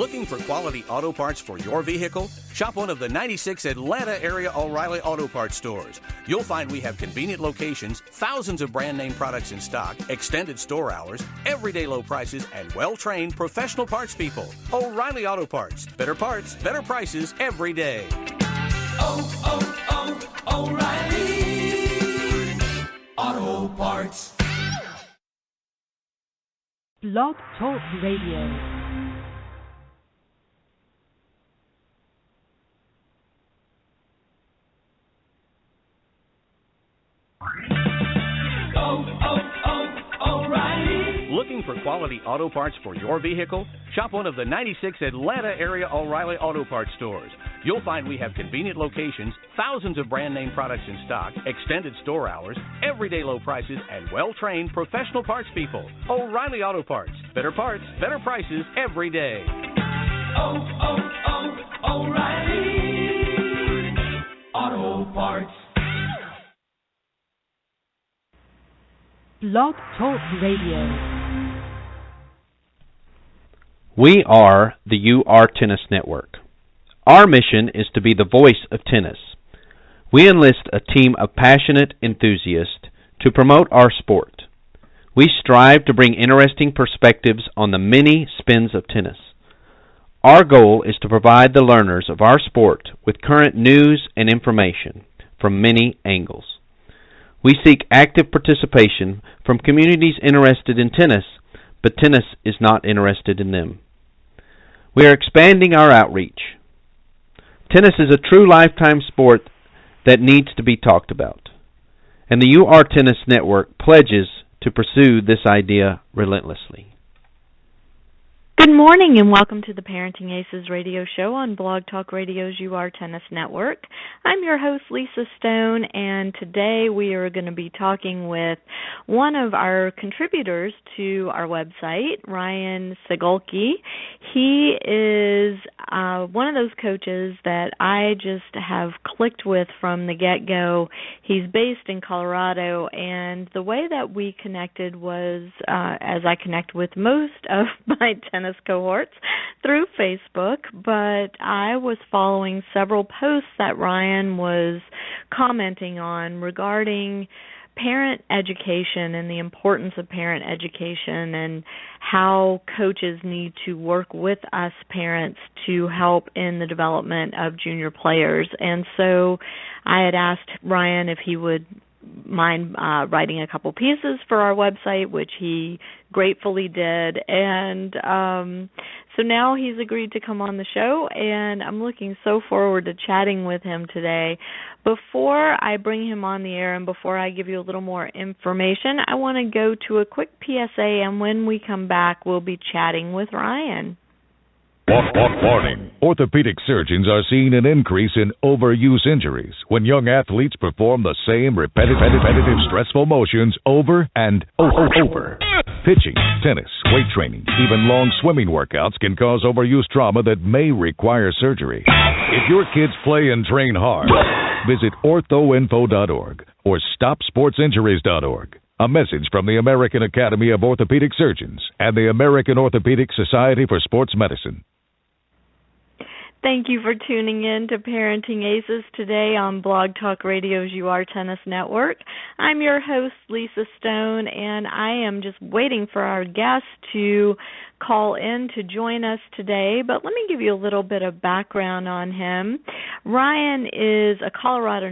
Looking for quality auto parts for your vehicle? Shop one of the 96 Atlanta area O'Reilly Auto Parts stores. You'll find we have convenient locations, thousands of brand name products in stock, extended store hours, everyday low prices, and well-trained professional parts people. O'Reilly Auto Parts. Better prices every day. O'Reilly Auto Parts. Blog Talk Radio. O'Reilly. Looking for quality auto parts for your vehicle? Shop one of the 96 Atlanta area O'Reilly Auto Parts stores. You'll find we have convenient locations, thousands of brand name products in stock, extended store hours, everyday low prices, and well-trained professional parts people. O'Reilly Auto Parts. Better prices every day. O'Reilly Auto Parts. Blog Talk Radio. We are the UR Tennis Network. Our mission is to be the voice of tennis. We enlist a team of passionate enthusiasts to promote our sport. We strive to bring interesting perspectives on the many spins of tennis. Our goal is to provide the learners of our sport with current news and information from many angles. We seek active participation from communities interested in tennis, but tennis is not interested in them. We are expanding our outreach. Tennis is a true lifetime sport that needs to be talked about, and the UR Tennis Network pledges to pursue this idea relentlessly. Good morning and welcome to the Parenting Aces radio show on Blog Talk Radio's UR Tennis Network. I'm your host, Lisa Stone, and today we are going to be talking with one of our contributors to our website, Ryan Segelke. He is one of those coaches that I just have clicked with from the get-go. He's based in Colorado, and the way that we connected was, as I connect with most of my tennis cohorts, through Facebook, but I was following several posts that Ryan was commenting on regarding parent education and the importance of parent education and how coaches need to work with us parents to help in the development of junior players. And so I had asked Ryan if he would mind writing a couple pieces for our website, which he gratefully did. And so now he's agreed to come on the show, and I'm looking so forward to chatting with him today. Before I bring him on the air and before I give you a little more information, I want to go to a quick PSA, and when we come back, we'll be chatting with Ryan. Warning. Orthopedic surgeons are seeing an increase in overuse injuries when young athletes perform the same repetitive, stressful motions over and over. Pitching, tennis, weight training, even long swimming workouts can cause overuse trauma that may require surgery. If your kids play and train hard, visit orthoinfo.org or stopsportsinjuries.org. A message from the American Academy of Orthopedic Surgeons and the American Orthopedic Society for Sports Medicine. Thank you for tuning in to Parenting Aces today on Blog Talk Radio's UR Tennis Network. I'm your host, Lisa Stone, and I am just waiting for our guest to call in to join us today. But let me give you a little bit of background on him. Ryan is a Colorado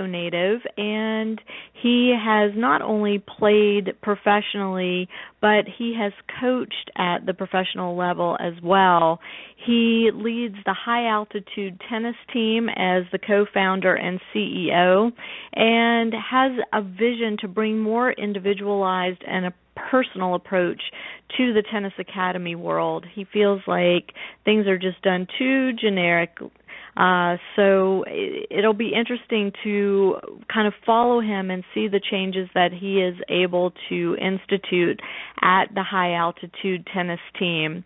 native, and he has not only played professionally, but he has coached at the professional level as well. He leads the High Altitude Tennis Team as the co-founder and CEO, and has a vision to bring more individualized and a personal approach to the tennis academy world. He feels like things are just done too generic. So it'll be interesting to kind of follow him and see the changes that he is able to institute at the high altitude tennis team.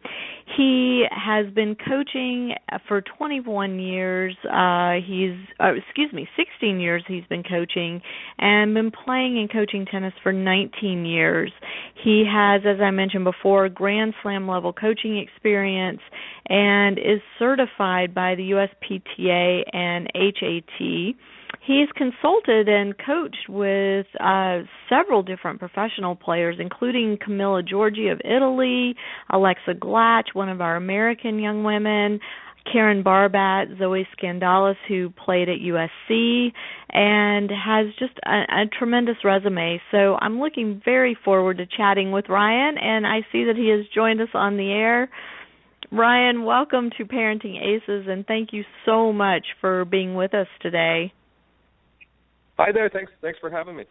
He has been coaching for 21 years. 16 years he's been coaching, and been playing and coaching tennis for 19 years. He has, as I mentioned before, Grand Slam level coaching experience and is certified by the USPTA and HAT. He's consulted and coached with several different professional players, including Camilla Giorgi of Italy, Alexa Glatch, one of our American young women, Karen Barbat, Zoe Skandalis, who played at USC, and has just a tremendous resume. So I'm looking very forward to chatting with Ryan, and I see that he has joined us on the air. Ryan, welcome to Parenting Aces, and thank you so much for being with us today. Hi there. Thanks for having me.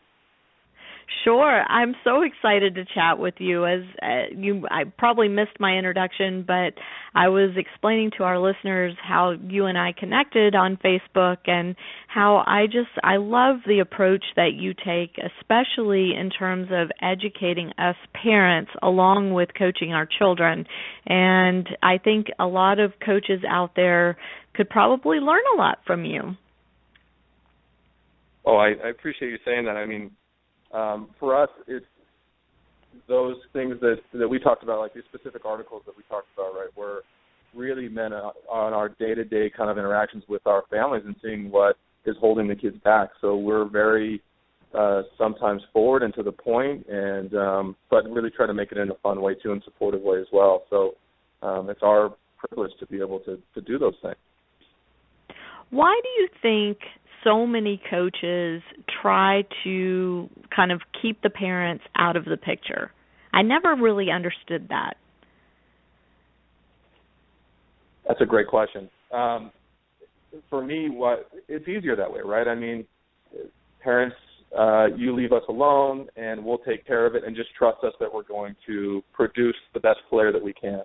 Sure. I'm so excited to chat with you. As I probably missed my introduction, but I was explaining to our listeners how you and I connected on Facebook, and how I love the approach that you take, especially in terms of educating us parents along with coaching our children. And I think a lot of coaches out there could probably learn a lot from you. Oh, I appreciate you saying that. I mean, for us, it's those things that we talked about, like these specific articles that we talked about, right, were really meant on our day-to-day kind of interactions with our families and seeing what is holding the kids back. So we're very sometimes forward and to the point, and but really try to make it in a fun way too, and supportive way as well. So it's our privilege to be able to do those things. Why do you think so many coaches try to kind of keep the parents out of the picture? I never really understood that. That's a great question. For me, it's easier that way, right? I mean, parents, you leave us alone and we'll take care of it, and just trust us that we're going to produce the best player that we can.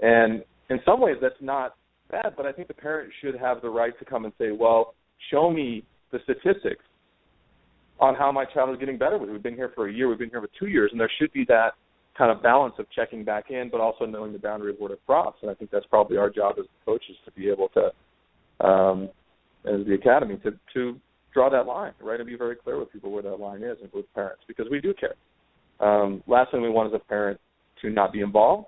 And in some ways that's not bad, but I think the parent should have the right to come and say, well, show me the statistics on how my child is getting better with it. We've been here for a year, we've been here for 2 years, and there should be that kind of balance of checking back in, but also knowing the boundary of where it crops. And I think that's probably our job as coaches, to be able to, as the academy, to draw that line, right, and be very clear with people where that line is, and with parents, because we do care. Last thing we want as a parent to not be involved,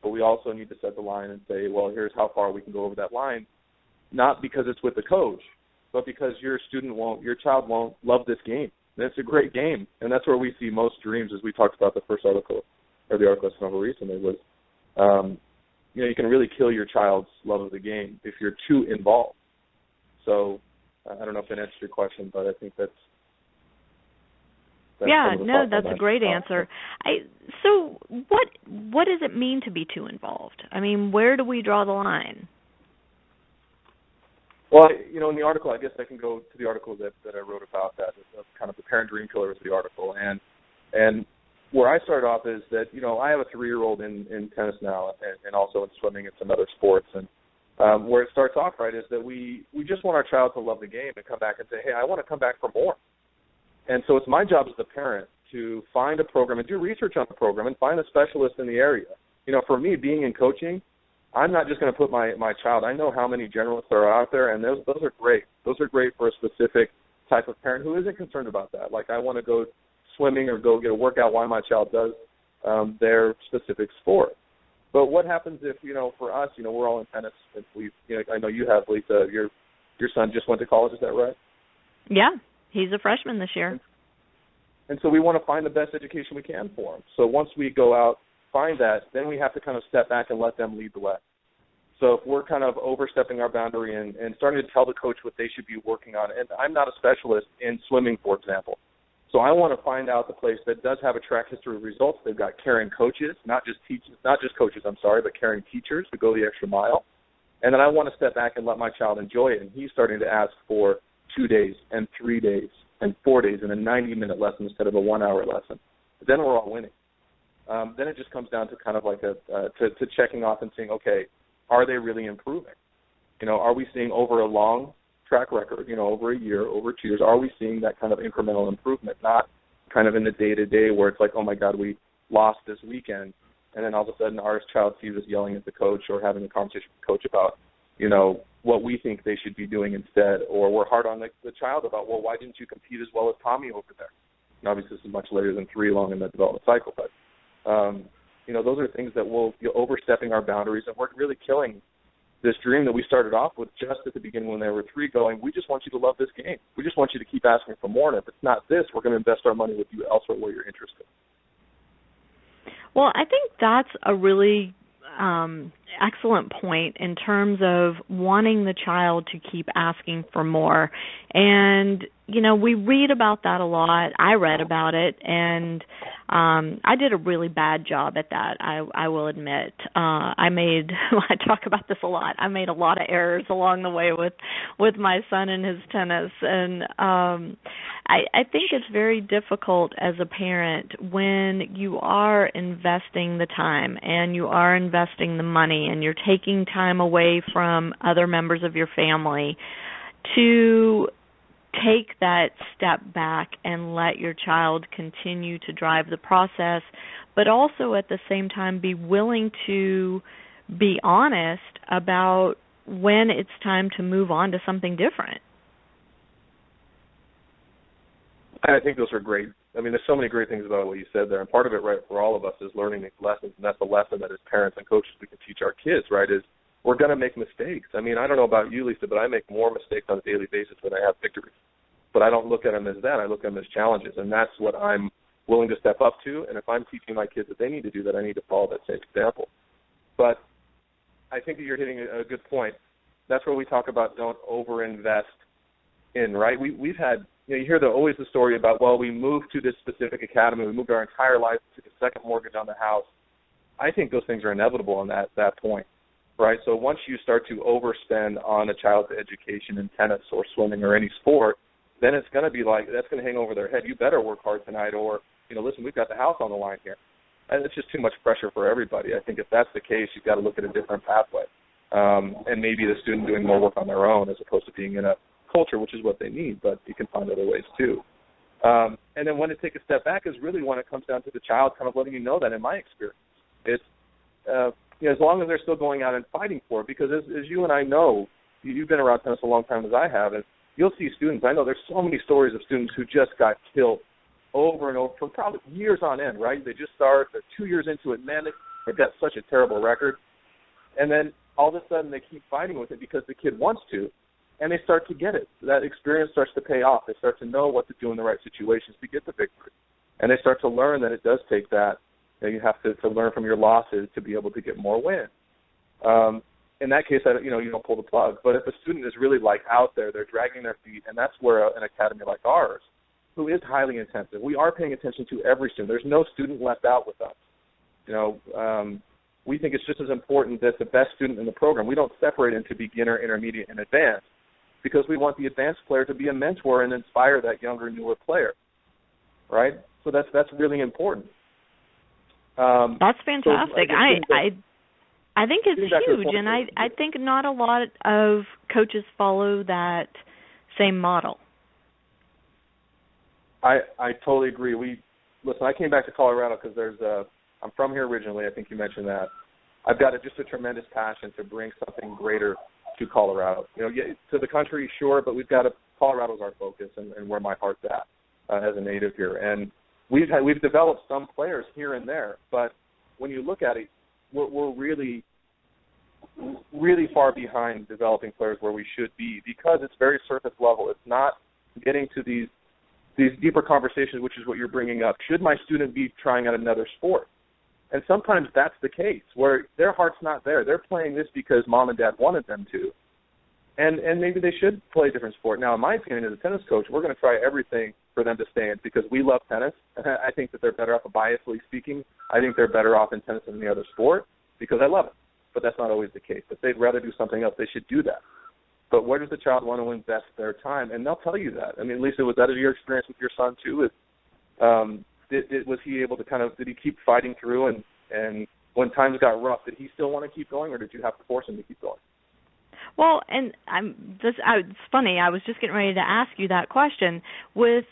but we also need to set the line and say, well, here's how far we can go over that line, not because it's with the coach, but because your child won't love this game. And it's a great game, and that's where we see most dreams, as we talked about the first article, or the article I saw recently, was, you can really kill your child's love of the game if you're too involved. So I don't know if that answers your question, but I think that's that's a great answer. So what does it mean to be too involved? I mean, where do we draw the line? Well, in the article, I guess I can go to the article that I wrote about that. It's kind of the Parent Dream Killer is the article. And where I started off is that, I have a 3-year-old in tennis now, and also in swimming and some other sports. And where it starts off, right, is that we just want our child to love the game and come back and say, hey, I want to come back for more. And so it's my job as the parent to find a program and do research on the program and find a specialist in the area. For me, being in coaching, I'm not just going to put my child. I know how many generalists there are out there, and those are great. Those are great for a specific type of parent who isn't concerned about that. Like, I want to go swimming or go get a workout while my child does their specific sport. But what happens if, for us, we're all in tennis. If I know you have, Lisa, your son just went to college, is that right? Yeah, he's a freshman this year. And so we want to find the best education we can for him. So once we go out, find that, then we have to kind of step back and let them lead the way. So if we're kind of overstepping our boundary and starting to tell the coach what they should be working on, and I'm not a specialist in swimming, for example, so I want to find out the place that does have a track history of results. They've got caring coaches, not just coaches, but caring teachers who go the extra mile. And then I want to step back and let my child enjoy it. And he's starting to ask for 2 days and 3 days and 4 days and a 90-minute lesson instead of a 1-hour lesson. Then we're all winning. Then it just comes down to kind of like to checking off and saying, okay, are they really improving? Are we seeing over a long track record, over a year, over 2 years, are we seeing that kind of incremental improvement, not kind of in the day-to-day where it's like, oh, my God, we lost this weekend, and then all of a sudden our child sees us yelling at the coach or having a conversation with the coach about, what we think they should be doing instead, or we're hard on the child about, well, why didn't you compete as well as Tommy over there? And obviously this is much later than 3 along in the development cycle, but, those are things that will be overstepping our boundaries, and we're really killing this dream that we started off with just at the beginning when they were 3 going, we just want you to love this game. We just want you to keep asking for more, and if it's not this, we're going to invest our money with you elsewhere where you're interested. Well, I think that's a really excellent point in terms of wanting the child to keep asking for more. And, we read about that a lot. I read about it, and I did a really bad job at that, I will admit. I talk about this a lot. I made a lot of errors along the way with my son and his tennis. And I think it's very difficult as a parent when you are investing the time and you are investing the money and you're taking time away from other members of your family to take that step back and let your child continue to drive the process, but also at the same time be willing to be honest about when it's time to move on to something different. I think those are great. I mean, there's so many great things about what you said there, and part of it, right, for all of us is learning these lessons, and that's a lesson that as parents and coaches we can teach our kids, right, is we're going to make mistakes. I mean, I don't know about you, Lisa, but I make more mistakes on a daily basis than I have victories. But I don't look at them as that. I look at them as challenges, and that's what I'm willing to step up to. And if I'm teaching my kids that they need to do that, I need to follow that same example. But I think that you're hitting a good point. That's where we talk about don't overinvest in, right? We've had, you hear always the story about, well, we moved to this specific academy, we moved our entire life, took a second mortgage on the house. I think those things are inevitable on that point. Right, so once you start to overspend on a child's education in tennis or swimming or any sport, then it's going to be like, that's going to hang over their head. You better work hard tonight, or, listen, we've got the house on the line here. And it's just too much pressure for everybody. I think if that's the case, you've got to look at a different pathway. And maybe the student doing more work on their own as opposed to being in a culture, which is what they need, but you can find other ways too. And then when to take a step back is really when it comes down to the child kind of letting you know that in my experience. It's, as long as they're still going out and fighting for it, because as you and I know, you've been around tennis a long time as I have, and you'll see students, I know there's so many stories of students who just got killed over and over for probably years on end, right? They just start, they're 2 years into it, man, they've got such a terrible record. And then all of a sudden they keep fighting with it because the kid wants to, and they start to get it. That experience starts to pay off. They start to know what to do in the right situations to get the victory. And they start to learn that it does take that. You have to learn from your losses to be able to get more wins. In that case, you don't pull the plug. But if a student is really out there, they're dragging their feet, and that's where an academy like ours, who is highly intensive, we are paying attention to every student. There's no student left out with us. We think it's just as important that the best student in the program, we don't separate into beginner, intermediate, and advanced, because we want the advanced player to be a mentor and inspire that younger, newer player, right? So that's really important. That's fantastic. So I think it's huge, and I think not a lot of coaches follow that same model. I totally agree. Listen, I came back to Colorado because I'm from here originally. I think you mentioned that. I've got just a tremendous passion to bring something greater to Colorado. To the country, sure, but Colorado's our focus and where my heart's at as a native here. And we've developed some players here and there, but when you look at it, we're really, really far behind developing players where we should be, because it's very surface level. It's not getting to these deeper conversations, which is what you're bringing up. Should my student be trying out another sport? And sometimes that's the case, where their heart's not there. They're playing this because mom and dad wanted them to. And maybe they should play a different sport. Now, in my opinion, as a tennis coach, we're going to try everything for them to stay in, because we love tennis. I think that they're better off, biasly speaking. I think they're better off in tennis than any other sport because I love it. But that's not always the case. If they'd rather do something else, they should do that. But where does the child want to invest their time? And they'll tell you that. I mean, Lisa, was that your experience with your son too? Was he able to did he keep fighting through, and when times got rough, did he still want to keep going, or did you have to force him to keep going? Well, and it's funny. I was just getting ready to ask you that question. With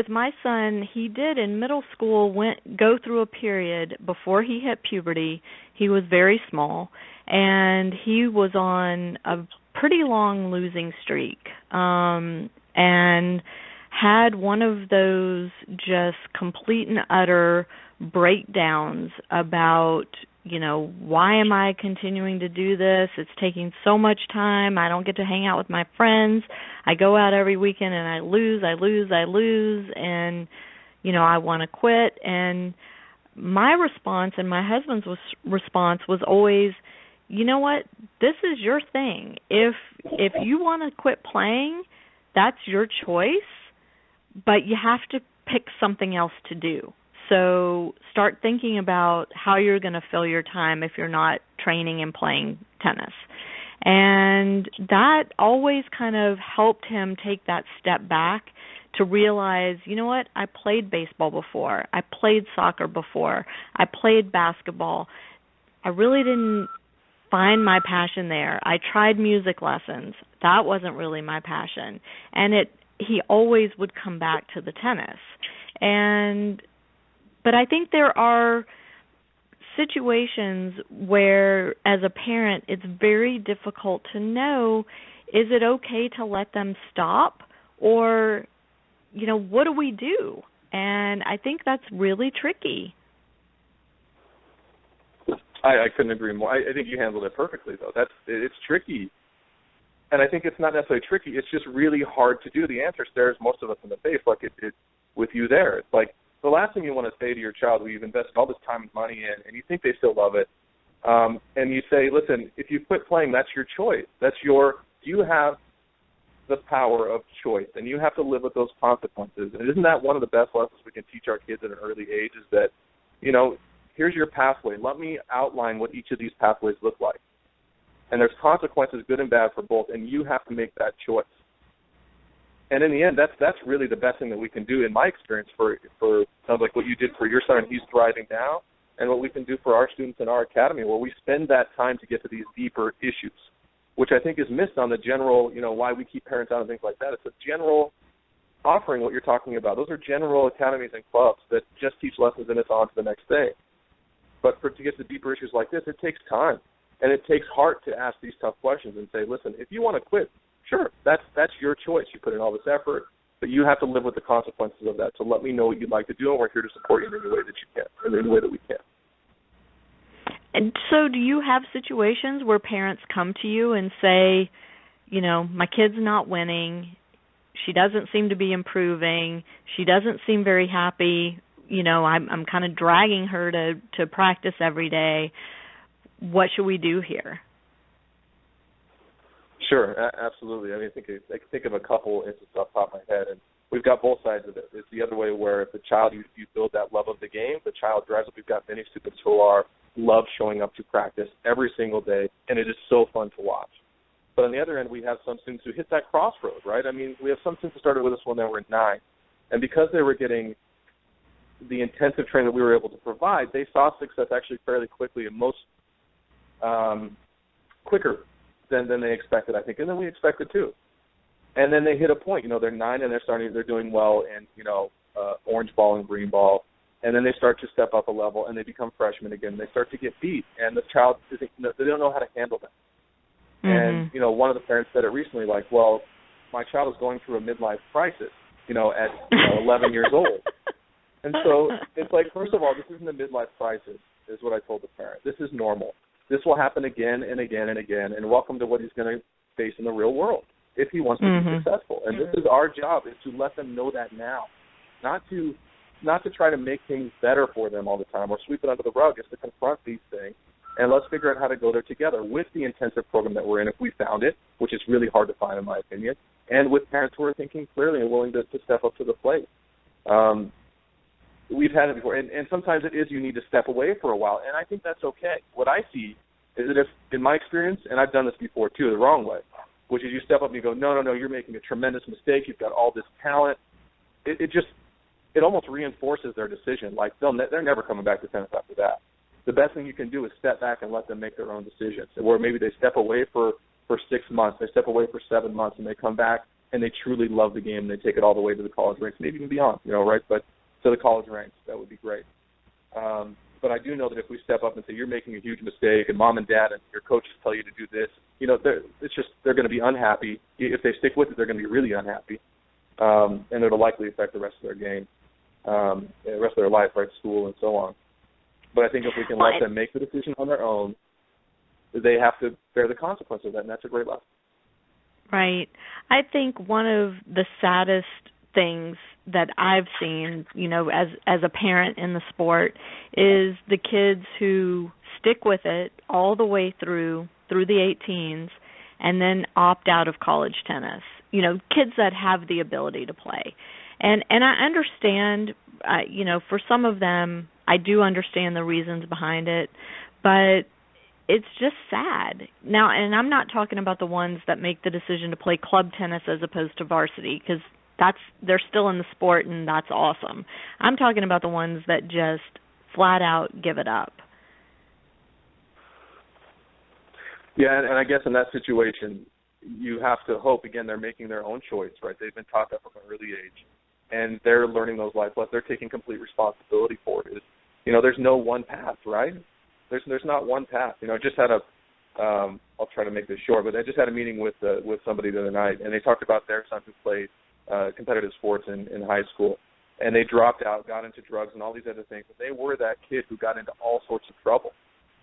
my son, he did in middle school go through a period before he hit puberty. He was very small, and he was on a pretty long losing streak, and had one of those just complete and utter breakdowns about, why am I continuing to do this? It's taking so much time. I don't get to hang out with my friends. I go out every weekend and I lose, and, I want to quit. And my response and my husband's response was always, you know what, this is your thing. If you want to quit playing, that's your choice, but you have to pick something else to do. So start thinking about how you're going to fill your time if you're not training and playing tennis. And that always kind of helped him take that step back to realize, you know what, I played baseball before. I played soccer before. I played basketball. I really didn't find my passion there. I tried music lessons. That wasn't really my passion. And he always would come back to the tennis. But I think there are situations where, as a parent, it's very difficult to know, is it okay to let them stop? Or, what do we do? And I think that's really tricky. I couldn't agree more. I think you handled it perfectly, though. It's tricky. And I think it's not necessarily tricky. It's just really hard to do. The answer stares most of us in the face, like it with you there. It's like the last thing you want to say to your child who you've invested all this time and money in, and you think they still love it, and you say, listen, if you quit playing, that's your choice. You have the power of choice, and you have to live with those consequences. And isn't that one of the best lessons we can teach our kids at an early age, is that, here's your pathway. Let me outline what each of these pathways look like. And there's consequences, good and bad, for both, and you have to make that choice. And in the end, that's really the best thing that we can do, in my experience, for sounds like what you did for your son, and he's thriving now, and what we can do for our students in our academy, where we spend that time to get to these deeper issues, which I think is missed on the general, why we keep parents out and things like that. It's a general offering, what you're talking about. Those are general academies and clubs that just teach lessons and it's on to the next day. But to get to deeper issues like this, it takes time. And it takes heart to ask these tough questions and say, listen, if you want to quit, sure, that's your choice. You put in all this effort, but you have to live with the consequences of that. So let me know what you'd like to do, and we're here to support you in any way that you can, in any way that we can. And so do you have situations where parents come to you and say, my kid's not winning, she doesn't seem to be improving, she doesn't seem very happy, I'm kind of dragging her to practice every day. What should we do here? Sure, absolutely. I can think of a couple instances off the top of my head, and we've got both sides of it. It's the other way, where if the child, you build that love of the game, the child drives it. We've got many students who love showing up to practice every single day, and it is so fun to watch. But on the other end, we have some students who hit that crossroad, right? We have some students who started with us when they were 9, and because they were getting the intensive training that we were able to provide, they saw success actually fairly quickly, and most quicker than they expected, I think, and then we expected too. And then they hit a point, they're 9 and they're doing well in, orange ball and green ball, and then they start to step up a level and they become freshmen again. They start to get beat, and the child they don't know how to handle that. Mm-hmm. And one of the parents said it recently, like, well, my child is going through a midlife crisis, at 11 years old. And so it's like, first of all, this isn't a midlife crisis, is what I told the parent. This is normal. This will happen again and again and again, and welcome to what he's going to face in the real world if he wants to be successful. And this is our job, is to let them know that now, not to try to make things better for them all the time or sweep it under the rug. It's to confront these things, and let's figure out how to go there together with the intensive program that we're in, if we found it, which is really hard to find in my opinion, and with parents who are thinking clearly and willing to step up to the plate. We've had it before, and sometimes it is you need to step away for a while, and I think that's okay. What I see is that if, in my experience, and I've done this before too, the wrong way, which is you step up and you go, no, you're making a tremendous mistake, you've got all this talent. It almost reinforces their decision. Like, they're never coming back to tennis after that. The best thing you can do is step back and let them make their own decisions, where maybe they step away for for 6 months, they step away for 7 months, and they come back and they truly love the game and they take it all the way to the college ranks, maybe even beyond, right? But to the college ranks, that would be great. But I do know that if we step up and say you're making a huge mistake, and mom and dad and your coaches tell you to do this, they're going to be unhappy. If they stick with it, they're going to be really unhappy, and it'll likely affect the rest of their game, the rest of their life, right, school and so on. But I think if we can let them make the decision on their own, they have to bear the consequence of that, and that's a great lesson. Right. I think one of the saddest things that I've seen, as a parent in the sport, is the kids who stick with it all the way through the 18s and then opt out of college tennis. Kids that have the ability to play. And I understand, for some of them, I do understand the reasons behind it, but it's just sad. Now, and I'm not talking about the ones that make the decision to play club tennis as opposed to varsity, because they're still in the sport and that's awesome. I'm talking about the ones that just flat out give it up. Yeah, and I guess in that situation, you have to hope, again, they're making their own choice, right? They've been taught that from an early age, and they're learning those life lessons. They're taking complete responsibility for it. There's no one path, right? There's not one path. I just had I'll try to make this short, but I just had a meeting with somebody the other night, and they talked about their son who played competitive sports in high school, and they dropped out, got into drugs and all these other things, but they were that kid who got into all sorts of trouble.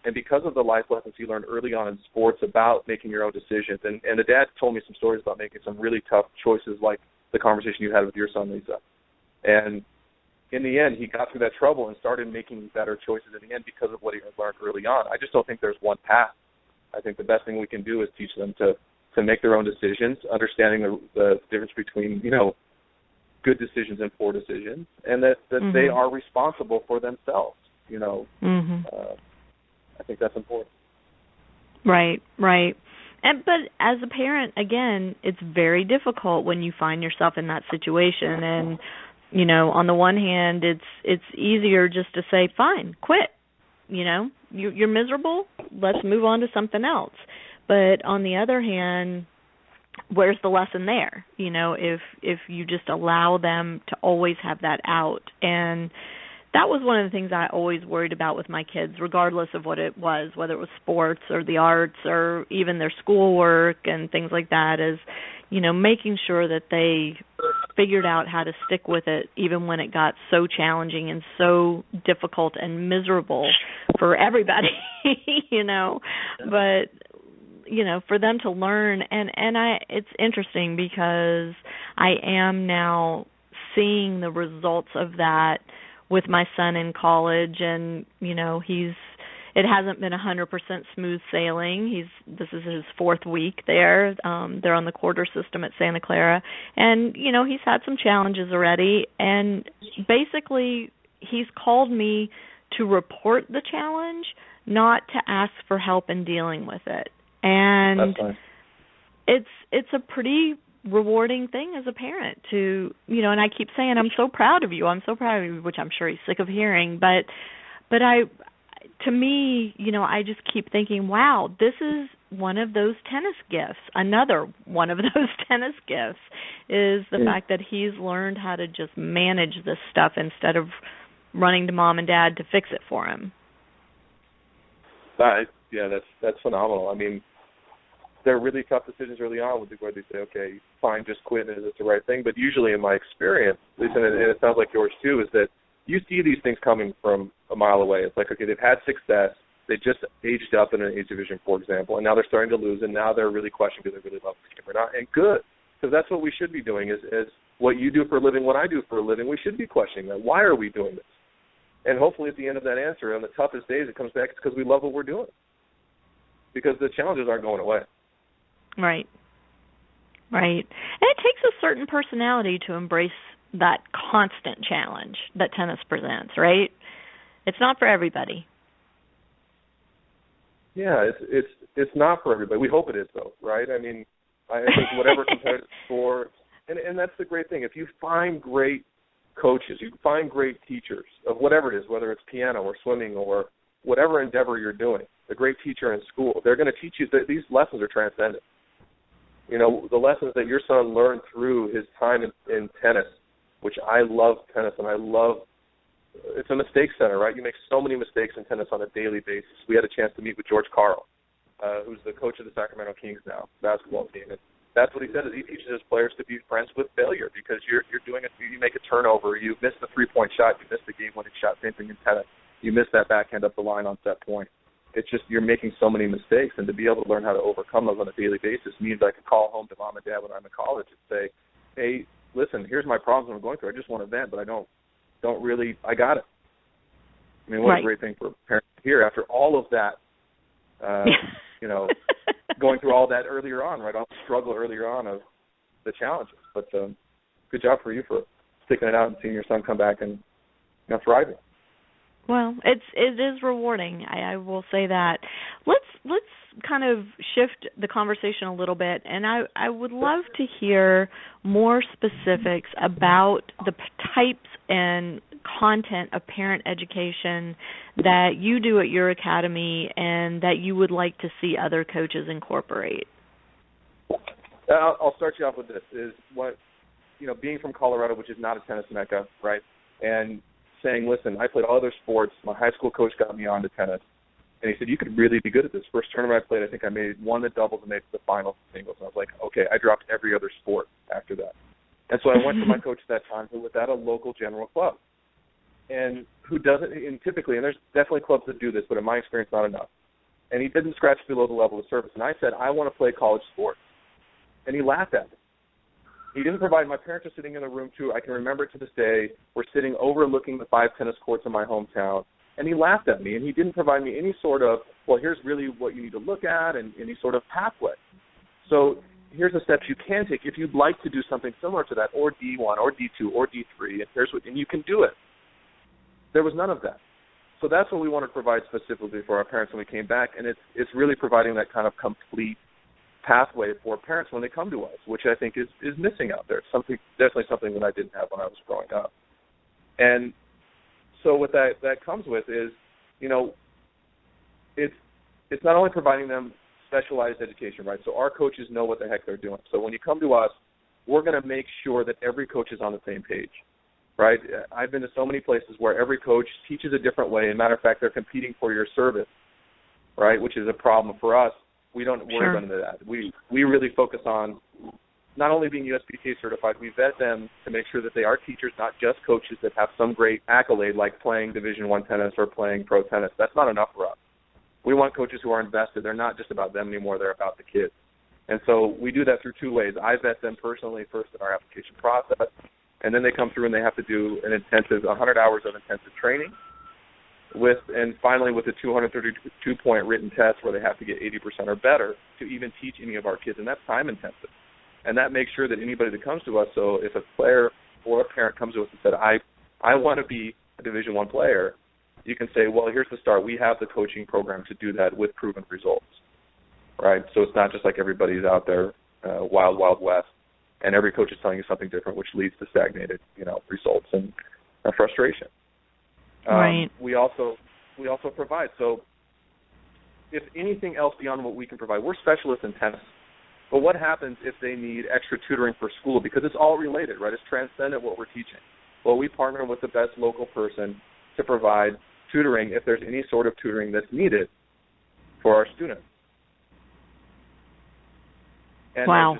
And because of the life lessons he learned early on in sports about making your own decisions, and the dad told me some stories about making some really tough choices, like the conversation you had with your son, Lisa. And in the end, he got through that trouble and started making better choices in the end because of what he learned early on. I just don't think there's one path. I think the best thing we can do is teach them to make their own decisions, understanding the difference between, good decisions and poor decisions, and that they are responsible for themselves, I think that's important. Right. But as a parent, again, it's very difficult when you find yourself in that situation. And, on the one hand, it's easier just to say, fine, quit. You're miserable. Let's move on to something else. But on the other hand, where's the lesson there? If you just allow them to always have that out. And that was one of the things I always worried about with my kids, regardless of what it was, whether it was sports or the arts or even their schoolwork and things like that, is, making sure that they figured out how to stick with it even when it got so challenging and so difficult and miserable for everybody, But, for them to learn, and it's interesting because I am now seeing the results of that with my son in college, and it hasn't been 100% smooth sailing. This is his fourth week there. They're on the quarter system at Santa Clara, and he's had some challenges already. And basically, he's called me to report the challenge, not to ask for help in dealing with it. And it's a pretty rewarding thing as a parent to, and I keep saying, I'm so proud of you, which I'm sure he's sick of hearing, but to me, I just keep thinking, wow, this is one of those tennis gifts. Another one of those tennis gifts is the fact that he's learned how to just manage this stuff instead of running to mom and dad to fix it for him. That's phenomenal. I mean, they're really tough decisions early on where they say, okay, fine, just quit, and it's the right thing. But usually in my experience, and it sounds like yours too, is that you see these things coming from a mile away. It's like, okay, they've had success. They just aged up in an age division, for example, and now they're starting to lose, and now they're really questioning, do they really love the game or not? And good, because that's what we should be doing is what you do for a living, what I do for a living, we should be questioning that. Why are we doing this? And hopefully at the end of that answer, on the toughest days, it comes back, it's because we love what we're doing. Because the challenges aren't going away. Right. And it takes a certain personality to embrace that constant challenge that tennis presents, right? It's not for everybody. Yeah, it's not for everybody. We hope it is, though, right? I mean, I think whatever competitive sport, and that's the great thing. If you find great coaches, you find great teachers of whatever it is, whether it's piano or swimming or whatever endeavor you're doing, the great teacher in school, they're going to teach you that these lessons are transcendent. the lessons that your son learned through his time in tennis, which I love tennis and I love. It's a mistake center, right? You make so many mistakes in tennis on a daily basis. We had a chance to meet with George Karl, who's the coach of the Sacramento Kings now, basketball team. And that's what he said, is he teaches his players to be friends with failure, because you're doing it. You make a turnover, you miss the 3-point shot, you miss the game-winning shot. Same thing in tennis. You miss that backhand up the line on set point. It's just you're making so many mistakes, and to be able to learn how to overcome those on a daily basis means I can call home to mom and dad when I'm in college and say, hey, listen, here's my problems I'm going through. I just want to vent, but I don't really, I got it. I mean, what a great thing for parents to hear after all of that, going through all that earlier on, right, all the struggle earlier on of the challenges. But good job for you for sticking it out and seeing your son come back and thriving. Well, it is rewarding. I will say that. Let's kind of shift the conversation a little bit, and I would love to hear more specifics about the types and content of parent education that you do at your academy and that you would like to see other coaches incorporate. I'll start you off with this: is what being from Colorado, which is not a tennis mecca, right, and saying, listen, I played all other sports. My high school coach got me onto tennis. And he said, you could really be good at this. First tournament I played, I think I won the doubles and made the finals and singles. And I was like, okay, I dropped every other sport after that. And so I went to my coach at that time who was at a local general club. And who doesn't, and typically, and there's definitely clubs that do this, but in my experience, not enough. And he didn't scratch below the level of service. And I said, I want to play college sports. And he laughed at me. He didn't provide. My parents are sitting in the room, too. I can remember it to this day. We're sitting overlooking the 5 tennis courts in my hometown. And he laughed at me, and he didn't provide me any sort of, well, here's really what you need to look at and any sort of pathway. So here's the steps you can take if you'd like to do something similar to that, or D1 or D2 or D3, and you can do it. There was none of that. So that's what we wanted to provide specifically for our parents when we came back, and it's really providing that kind of complete pathway for parents when they come to us, which I think is missing out there. It's definitely something that I didn't have when I was growing up. And so what that comes with is, it's not only providing them specialized education, right? So our coaches know what the heck they're doing. So when you come to us, we're going to make sure that every coach is on the same page, right? I've been to so many places where every coach teaches a different way. As a matter of fact, they're competing for your service, right, which is a problem for us. We don't worry about that. We really focus on not only being USPTA certified, we vet them to make sure that they are teachers, not just coaches that have some great accolade like playing Division I tennis or playing pro tennis. That's not enough for us. We want coaches who are invested. They're not just about them anymore. They're about the kids. And so we do that through 2 ways. I vet them personally first in our application process, and then they come through and they have to do 100 hours of intensive training, and finally with a 232-point written test where they have to get 80% or better to even teach any of our kids, and that's time intensive. And that makes sure that anybody that comes to us, so if a player or a parent comes to us and said, I want to be a Division I player, you can say, well, here's the start. We have the coaching program to do that with proven results, right? So it's not just like everybody's out there wild, wild west, and every coach is telling you something different, which leads to stagnated, results and frustration. Right. We also provide. So if anything else beyond what we can provide, we're specialists in tennis. But what happens if they need extra tutoring for school? Because it's all related, right? It's transcendent what we're teaching. Well, we partner with the best local person to provide tutoring if there's any sort of tutoring that's needed for our students. And wow.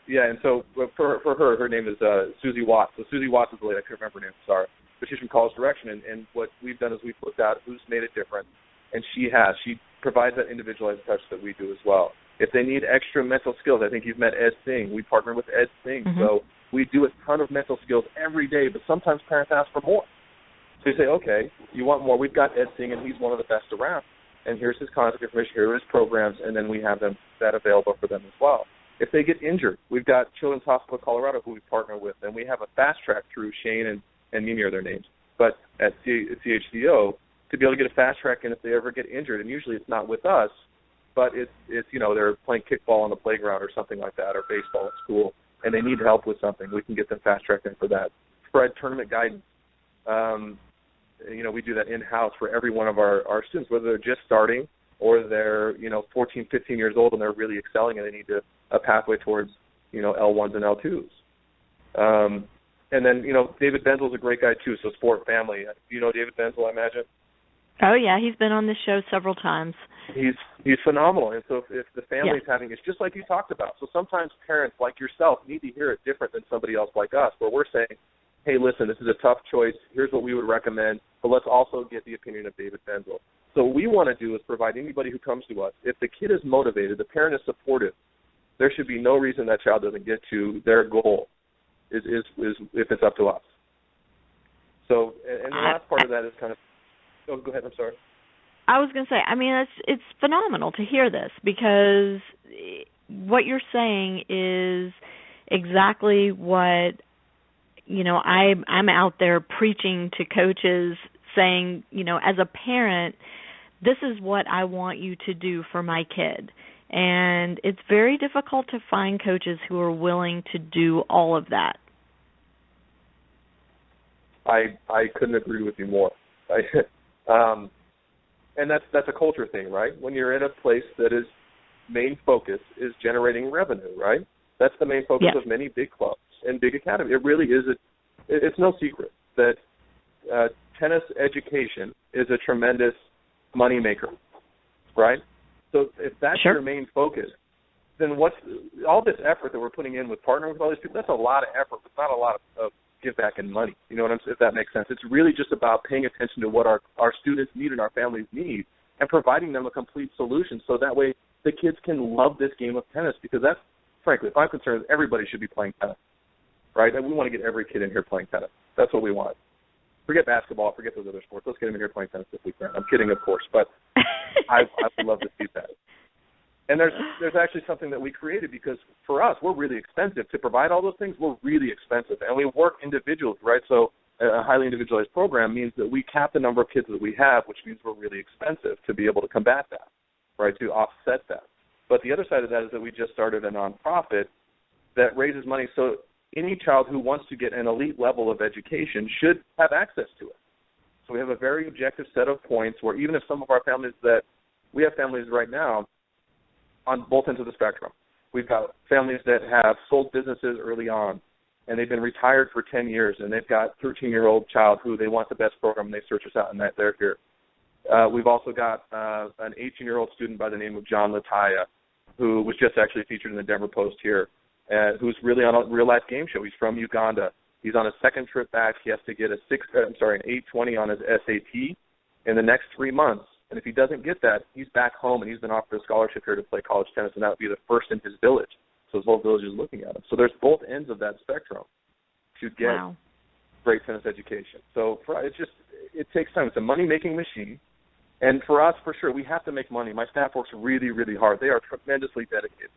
And so for her name is Susie Watts. So Susie Watts is the lady, I can't remember her name, sorry. But she's from College Direction, and what we've done is we've looked at who's made it different, and she provides that individualized touch that we do as well. If they need extra mental skills, I think you've met Ed Singh. We partner with Ed Singh. Mm-hmm. So we do a ton of mental skills every day, but sometimes parents ask for more. So you say, okay, you want more. We've got Ed Singh, and he's one of the best around. And here's his contact information, here are his programs, and then we have that available for them as well. If they get injured, we've got Children's Hospital Colorado who we partner with, and we have a fast track through Shane and Mimi are their names, but at CHCO to be able to get a fast track in if they ever get injured. And usually it's not with us, but it's they're playing kickball on the playground or something like that, or baseball at school, and they need help with something. We can get them fast tracked in for that. Spread tournament guidance. We do that in-house for every one of our students, whether they're just starting or they're 14, 15 years old and they're really excelling and they need a pathway towards L1s and L2s. And then David Benzel's a great guy too. So sport, family. You know David Benzel, I imagine. Oh yeah, he's been on this show several times. He's phenomenal. And so if the family's having, it's just like you talked about. So sometimes parents like yourself need to hear it different than somebody else like us, where we're saying, hey, listen, this is a tough choice. Here's what we would recommend, but let's also get the opinion of David Benzel. So what we want to do is provide anybody who comes to us, if the kid is motivated, the parent is supportive, there should be no reason that child doesn't get to their goal is if it's up to us. So, and the last part of that is kind of, oh, go ahead, I'm sorry. I was going to say, I mean, it's phenomenal to hear this, because what you're saying is exactly what, I'm out there preaching to coaches, saying, as a parent, this is what I want you to do for my kid. And it's very difficult to find coaches who are willing to do all of that. I couldn't agree with you more. And that's a culture thing, right? When you're in a place that is main focus is generating revenue, right? That's the main focus of many big clubs and big academies. It really is. It's no secret that tennis education is a tremendous moneymaker, right? So if that's your main focus, then what's all this effort that we're putting in with partnering with all these people? That's a lot of effort, but not a lot of give back in money. You know what I'm saying? If that makes sense. It's really just about paying attention to what our students need and our families need, and providing them a complete solution so that way the kids can love this game of tennis, because that's, frankly, if I'm concerned, everybody should be playing tennis, right? And we want to get every kid in here playing tennis. That's what we want. Forget basketball, forget those other sports. Let's get them in here playing tennis if we can. I'm kidding, of course, but I would love to see that. And there's actually something that we created, because for us, we're really expensive. To provide all those things, we're really expensive. And we work individually, right? So a highly individualized program means that we cap the number of kids that we have, which means we're really expensive to be able to combat that, right, to offset that. But the other side of that is that we just started a nonprofit that raises money so any child who wants to get an elite level of education should have access to it. So we have a very objective set of points where even if some of our families we have families right now on both ends of the spectrum. We've got families that have sold businesses early on, and they've been retired for 10 years, and they've got a 13-year-old child who they want the best program, and they search us out, and they're here. We've also got an 18-year-old student by the name of John Lataya, who was just actually featured in the Denver Post here, who's really on a real-life game show. He's from Uganda. He's on a second trip back. He has to get an 820 on his SAT in the next 3 months. And if he doesn't get that, he's back home, and he's been offered a scholarship here to play college tennis, and that would be the first in his village. So his whole village is looking at him. So there's both ends of that spectrum to get great tennis education. So it takes time. It's a money-making machine. And for us, for sure, we have to make money. My staff works really, really hard. They are tremendously dedicated,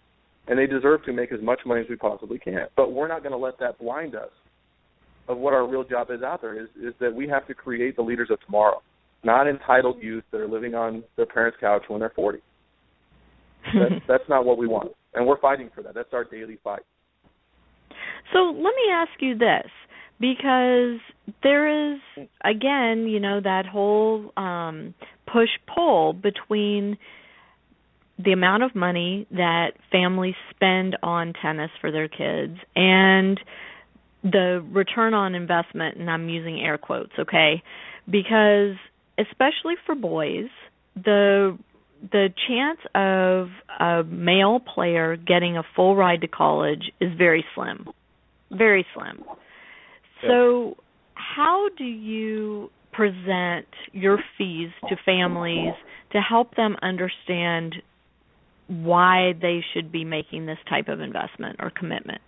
and they deserve to make as much money as we possibly can. But we're not going to let that blind us of what our real job is out there, is that we have to create the leaders of tomorrow. Not entitled youth that are living on their parents' couch when they're 40. That's not what we want, and we're fighting for that. That's our daily fight. So let me ask you this, because there is, again, that whole push-pull between the amount of money that families spend on tennis for their kids and the return on investment, and I'm using air quotes, okay, because especially for boys, the chance of a male player getting a full ride to college is very slim, very slim. Yeah. So how do you present your fees to families to help them understand why they should be making this type of investment or commitment?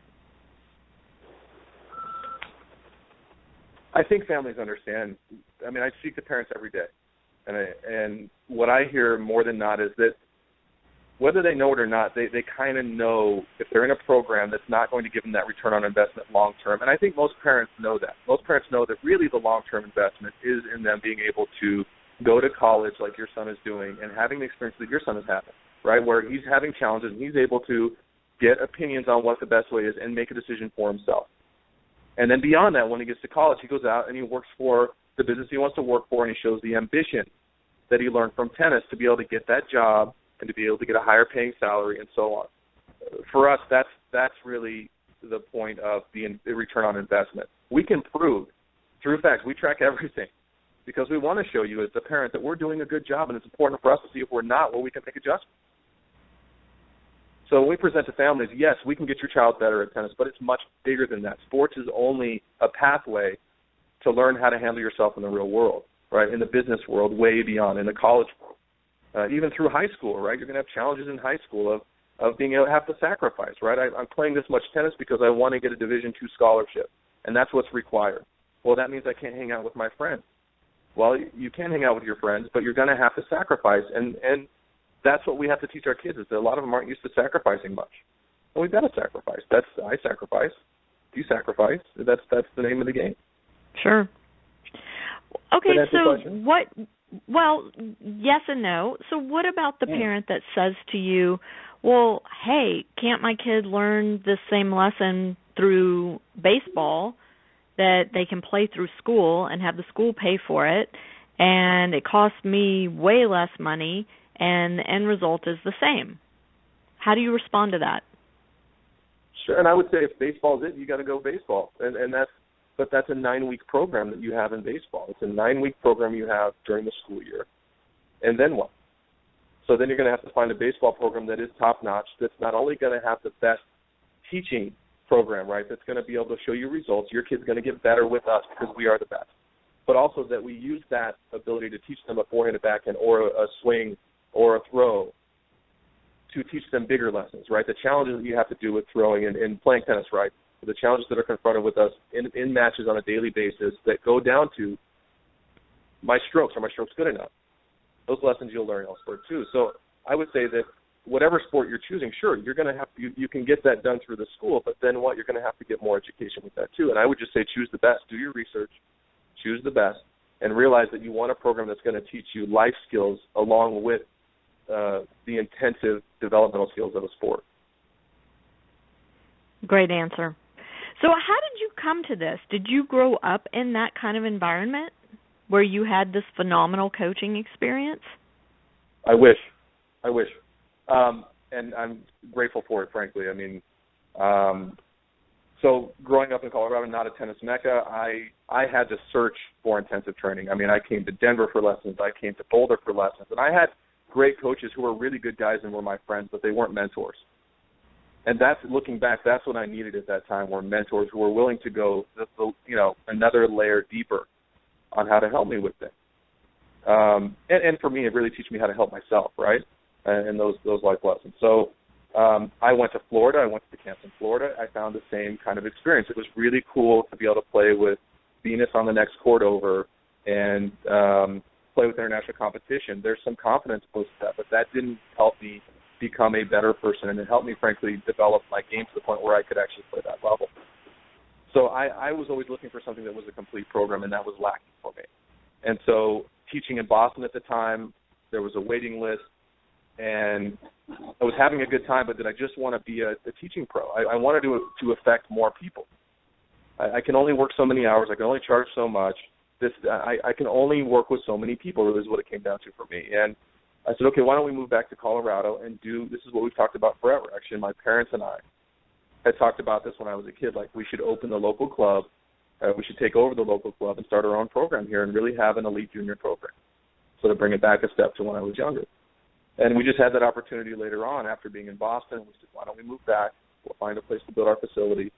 I think families understand. I mean, I speak to parents every day, and what I hear more than not is that whether they know it or not, they kind of know if they're in a program that's not going to give them that return on investment long term. And I think most parents know that. Most parents know that really the long-term investment is in them being able to go to college like your son is doing and having the experience that your son is having, right, where he's having challenges and he's able to get opinions on what the best way is and make a decision for himself. And then beyond that, when he gets to college, he goes out and he works for the business he wants to work for, and he shows the ambition that he learned from tennis to be able to get that job and to be able to get a higher paying salary and so on. For us, that's really the point of the return on investment. We can prove through facts. We track everything because we want to show you as a parent that we're doing a good job, and it's important for us to see if we're not, well, we can make adjustments. So when we present to families, yes, we can get your child better at tennis, but it's much bigger than that. Sports is only a pathway to learn how to handle yourself in the real world, right, in the business world, way beyond, in the college world, even through high school, right? You're going to have challenges in high school of being able to have to sacrifice, right? I'm playing this much tennis because I want to get a Division II scholarship, and that's what's required. Well, that means I can't hang out with my friends. Well, you can hang out with your friends, but you're going to have to sacrifice, and that's what we have to teach our kids, is that a lot of them aren't used to sacrificing much. And we've got to sacrifice. I sacrifice. You sacrifice. That's the name of the game. Sure. Okay, so what? Well, yes and no. So what about the parent that says to you, well, hey, can't my kid learn the same lesson through baseball that they can play through school and have the school pay for it, and it costs me way less money, and the end result is the same? How do you respond to that? Sure, and I would say if baseball is it, you got to go baseball, but that's a 9-week program that you have in baseball. It's a 9-week program you have during the school year, and then what? So then you're going to have to find a baseball program that is top-notch, that's not only going to have the best teaching program, right, that's going to be able to show you results. Your kid's going to get better with us because we are the best, but also that we use that ability to teach them a forehand, a backhand, or a swing, or a throw to teach them bigger lessons, right? The challenges that you have to do with throwing and playing tennis, right? The challenges that are confronted with us in matches on a daily basis that go down to my strokes, are my strokes good enough? Those lessons you'll learn elsewhere too. So I would say that whatever sport you're choosing, sure, you're going to have you can get that done through the school, but then what? You're going to have to get more education with that too. And I would just say choose the best. Do your research, choose the best, and realize that you want a program that's going to teach you life skills along with the intensive developmental skills of a sport. Great answer. So how did you come to this? Did you grow up in that kind of environment where you had this phenomenal coaching experience? I wish. And I'm grateful for it, frankly. I mean, so growing up in Colorado, not a tennis mecca, I had to search for intensive training. I mean, I came to Denver for lessons. I came to Boulder for lessons. And I had great coaches who were really good guys and were my friends, but they weren't mentors. And that's, looking back, that's what I needed at that time, were mentors who were willing to go, another layer deeper on how to help me with things. And for me, it really teach me how to help myself, right? And those life lessons. So I went to Florida. I went to the camps in Florida. I found the same kind of experience. It was really cool to be able to play with Venus on the next court over and play with international competition. There's some confidence post that, but that didn't help me become a better person, and it helped me, frankly, develop my game to the point where I could actually play that level. So I was always looking for something that was a complete program, and that was lacking for me. And so teaching in Boston at the time, there was a waiting list, and I was having a good time, but did I just want to be a teaching pro? I wanted to affect more people. I can only work so many hours. I can only charge so much. I can only work with so many people, really, is what it came down to for me. And I said, okay, why don't we move back to Colorado and this is what we've talked about forever. Actually, my parents and I had talked about this when I was a kid, like we should open the local club, we should take over the local club and start our own program here and really have an elite junior program. So to bring it back a step to when I was younger. And we just had that opportunity later on after being in Boston. We said, why don't we move back? We'll find a place to build our facility.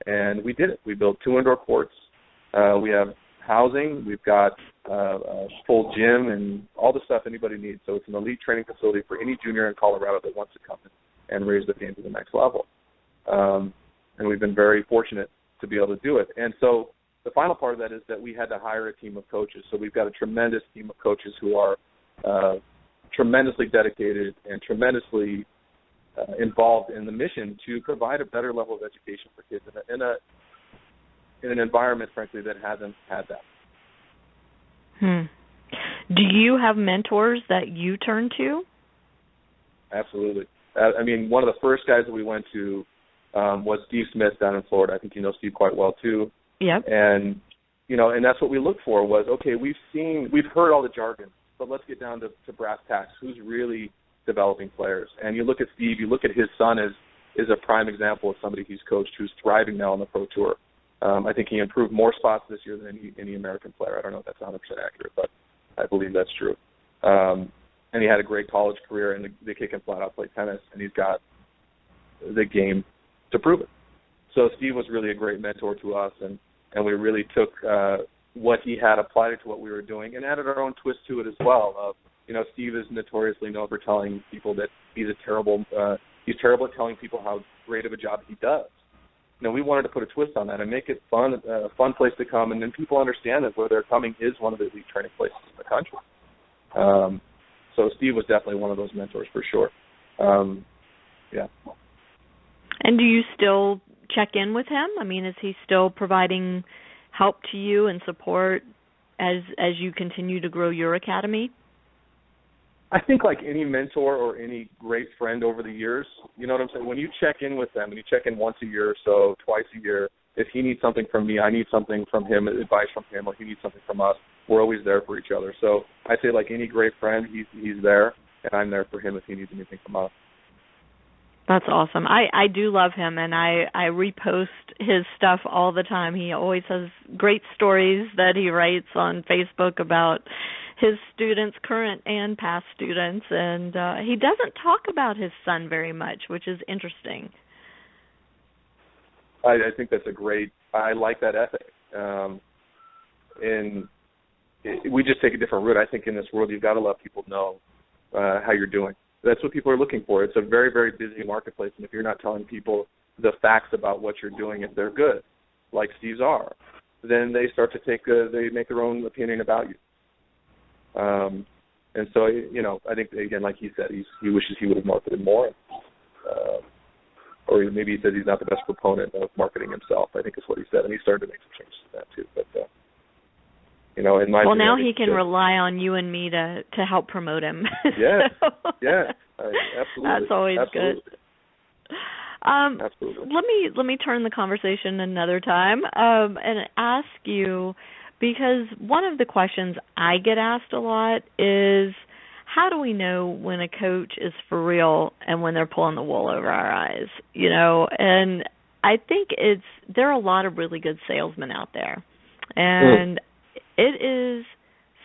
And we did it. We built 2 indoor courts. We have housing. We've got a full gym and all the stuff anybody needs. So it's an elite training facility for any junior in Colorado that wants to come in and raise their game to the next level. And we've been very fortunate to be able to do it. And so the final part of that is that we had to hire a team of coaches. So we've got a tremendous team of coaches who are tremendously dedicated and tremendously involved in the mission to provide a better level of education for kids in an environment, frankly, that hasn't had that. Do you have mentors that you turn to? Absolutely. I mean, one of the first guys that we went to was Steve Smith down in Florida. I think you know Steve quite well too. Yep. And and that's what we looked for was, okay, we've heard all the jargon but let's get down to brass tacks. Who's really developing players? And you look at Steve, you look at his son is a prime example of somebody he's coached who's thriving now on the Pro Tour. I think he improved more spots this year than any American player. I don't know if that's 100% accurate, but I believe that's true. And he had a great college career, and the kid can flat out play tennis, and he's got the game to prove it. So Steve was really a great mentor to us, and we really took what he had, applied it to what we were doing, and added our own twist to it as well. Steve is notoriously known for telling people that he's terrible at telling people how great of a job he does. We wanted to put a twist on that and make it fun, a fun place to come, and then people understand that where they're coming is one of the elite training places in the country. So Steve was definitely one of those mentors for sure. Yeah. And do you still check in with him? I mean, is he still providing help to you and support as you continue to grow your academy? I think like any mentor or any great friend over the years, you know what I'm saying? When you check in with them, and you check in once a year or so, twice a year, if he needs something from me, I need something from him, advice from him, or he needs something from us, we're always there for each other. So I say like any great friend, he's there, and I'm there for him if he needs anything from us. That's awesome. I do love him, and I repost his stuff all the time. He always has great stories that he writes on Facebook about his students, current and past students, and he doesn't talk about his son very much, which is interesting. I think that's I like that ethic. And we just take a different route. I think in this world you've got to let people know how you're doing. That's what people are looking for. It's a very, very busy marketplace, and if you're not telling people the facts about what you're doing, if they're good, like Steve's are, then they start to they make their own opinion about you. And so, I think, again, like he said, he wishes he would have marketed more. Or maybe he says he's not the best proponent of marketing himself, I think is what he said, and he started to make some changes to that too. But, in my well, now he can rely on you and me to help promote him. Yeah, absolutely. That's always absolutely. good. Absolutely. Let me turn the conversation another time and ask you, because one of the questions I get asked a lot is, how do we know when a coach is for real and when they're pulling the wool over our eyes? And I think there are a lot of really good salesmen out there, and it is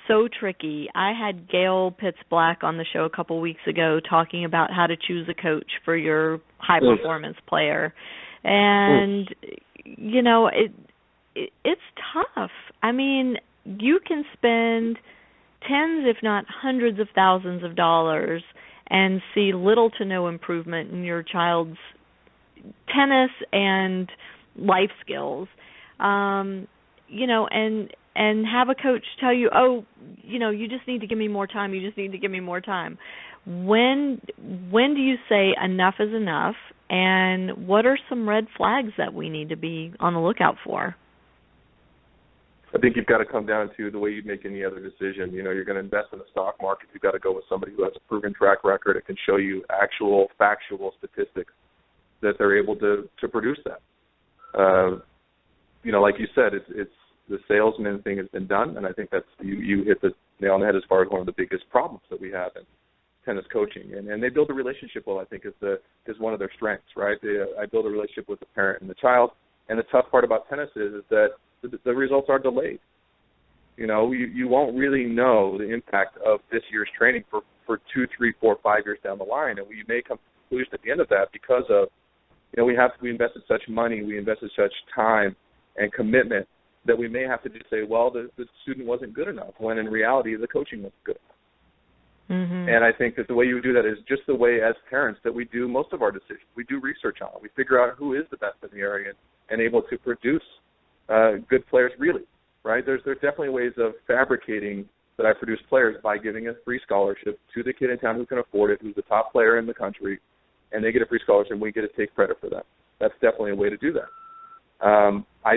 so tricky. I had Gail Pitts-Black on the show a couple weeks ago talking about how to choose a coach for your high-performance player. And, it's tough. I mean, you can spend tens, if not hundreds of thousands of dollars and see little to no improvement in your child's tennis and life skills. And have a coach tell you, you just need to give me more time. You just need to give me more time. When do you say enough is enough? And what are some red flags that we need to be on the lookout for? I think you've got to come down to the way you make any other decision. You're going to invest in the stock market. You've got to go with somebody who has a proven track record and can show you actual factual statistics that they're able to produce that. Like you said, it's the salesman thing has been done, and I think that's you hit the nail on the head as far as one of the biggest problems that we have in tennis coaching. And they build a relationship well, I think, is one of their strengths, right? I build a relationship with the parent and the child, and the tough part about tennis is that the results are delayed. You won't really know the impact of this year's training for 2, 3, 4, 5 years down the line, and we may come to a conclusion at the end of that because of, we invested such money, we invested such time and commitment that we may have to just say, well, the student wasn't good enough, when in reality the coaching wasn't good enough. Mm-hmm. And I think that the way you would do that is just the way as parents that we do most of our decisions. We do research on it. We figure out who is the best in the area and able to produce good players really, right? There's definitely ways of fabricating that I produce players by giving a free scholarship to the kid in town who can afford it, who's the top player in the country, and they get a free scholarship and we get to take credit for that. That's definitely a way to do that. I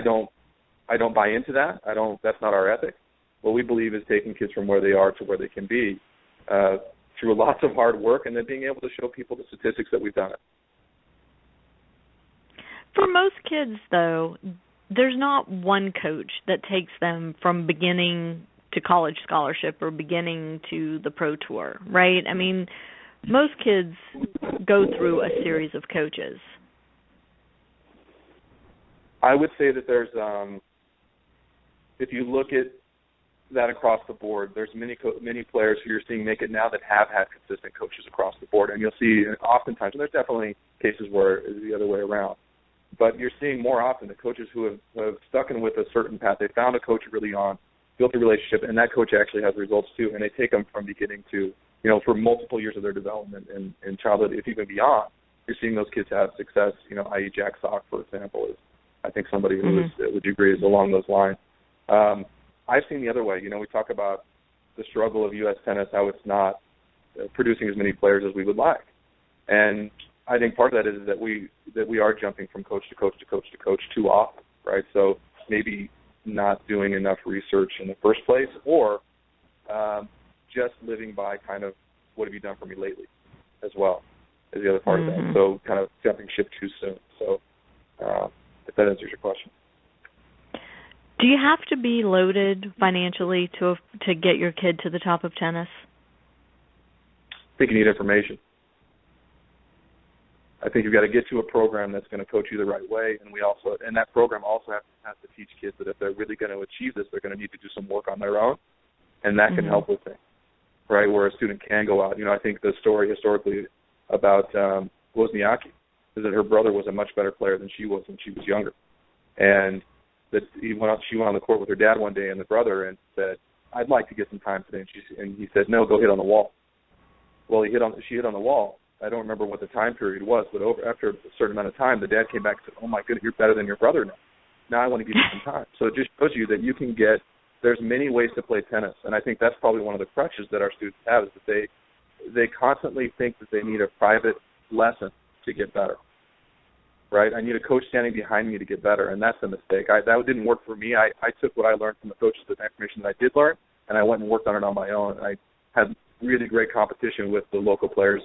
don't buy into that. That's not our ethic. What we believe is taking kids from where they are to where they can be through lots of hard work and then being able to show people the statistics that we've done it. For most kids, though, there's not one coach that takes them from beginning to college scholarship or beginning to the pro tour, right? I mean, most kids go through a series of coaches. I would say that there's, if you look at that across the board, there's many players who you're seeing make it now that have had consistent coaches across the board. And you'll see oftentimes, and there's definitely cases where it's the other way around, but you're seeing more often the coaches who have stuck in with a certain path. They found a coach early on, built a relationship, and that coach actually has results too, and they take them from beginning to, for multiple years of their development in childhood, if even beyond. You're seeing those kids have success, i.e. Jack Sock, for example, is I think somebody who would agree is along those lines. I've seen the other way. We talk about the struggle of U.S. tennis, how it's not producing as many players as we would like. And I think part of that is that we are jumping from coach to coach to coach to coach too often, right? So maybe not doing enough research in the first place, or just living by kind of what have you done for me lately as well is the other part of that. So kind of jumping ship too soon. So if that answers your question. Do you have to be loaded financially to get your kid to the top of tennis? I think you need information. I think you've got to get to a program that's going to coach you the right way, and that program also has to teach kids that if they're really going to achieve this, they're going to need to do some work on their own, and that can help with things, right? Where a student can go out. I think the story historically about Wozniacki is that her brother was a much better player than she was when she was younger, and that she went on the court with her dad one day and the brother and said, "I'd like to get some time today," and he said, "No, go hit on the wall." Well, she hit on the wall. I don't remember what the time period was, but after a certain amount of time, the dad came back and said, "Oh my goodness, you're better than your brother now. Now I want to give you some time." So it just shows you that you can there's many ways to play tennis, and I think that's probably one of the crutches that our students have is that they constantly think that they need a private lesson to get better. Right? I need a coach standing behind me to get better, and that's a mistake. That didn't work for me. I took what I learned from the coaches, the information that I did learn, and I went and worked on it on my own. I had really great competition with the local players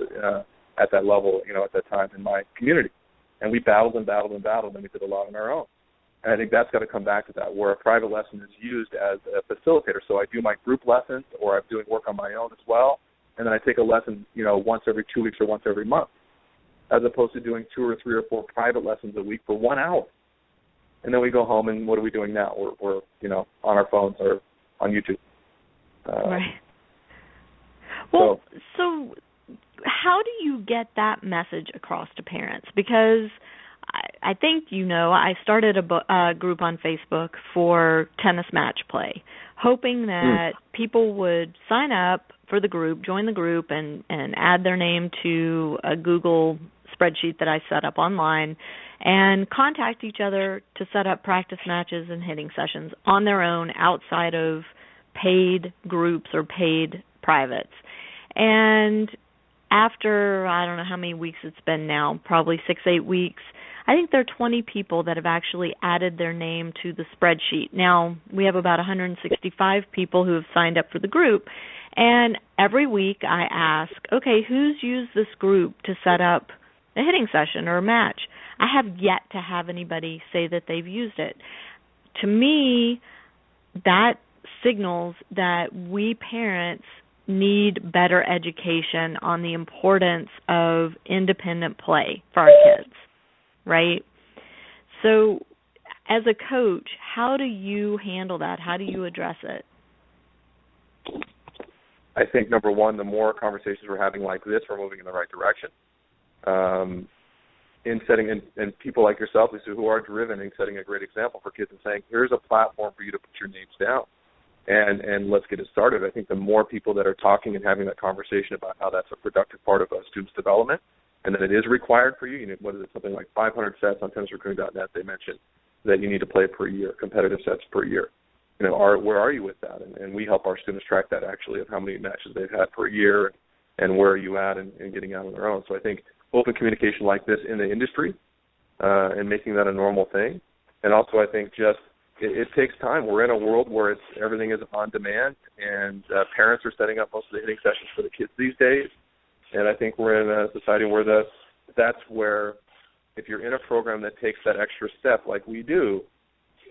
at that level, at that time in my community. And we battled and battled and battled, and we did a lot on our own. And I think that's got to come back to that, where a private lesson is used as a facilitator. So I do my group lessons, or I'm doing work on my own as well, and then I take a lesson, once every 2 weeks or once every month, as opposed to doing 2 or 3 or 4 private lessons a week for 1 hour. And then we go home, and what are we doing now? We're on our phones or on YouTube. Right. Well, so how do you get that message across to parents? Because I think I started a group on Facebook for tennis match play, hoping that people would sign up for the group, join the group, and add their name to a Google spreadsheet that I set up online and contact each other to set up practice matches and hitting sessions on their own outside of paid groups or paid privates. And after, I don't know how many weeks it's been now, probably 6-8 weeks, I think there are 20 people that have actually added their name to the spreadsheet. Now, we have about 165 people who have signed up for the group, and every week I ask, okay, who's used this group to set up a hitting session or a match? I have yet to have anybody say that they've used it. To me, that signals that we parents need better education on the importance of independent play for our kids, right? So as a coach, how do you handle that? How do you address it? I think, number one, the more conversations we're having like this, we're moving in the right direction. In setting, and people like yourself, Lisa, who are driven and setting a great example for kids and saying, here's a platform for you to put your names down. And let's get it started. I think the more people that are talking and having that conversation about how that's a productive part of a student's development, and that it is required for you, what is it, something like 500 sets on tennisrecruiting.net they mentioned that you need to play per year, competitive sets per year. Where are you with that? And we help our students track that actually of how many matches they've had per year and where are you at and getting out on their own. So I think open communication like this in the industry and making that a normal thing. And also I think just it takes time. We're in a world where everything is on demand, and parents are setting up most of the hitting sessions for the kids these days. And I think we're in a society where that's where if you're in a program that takes that extra step like we do,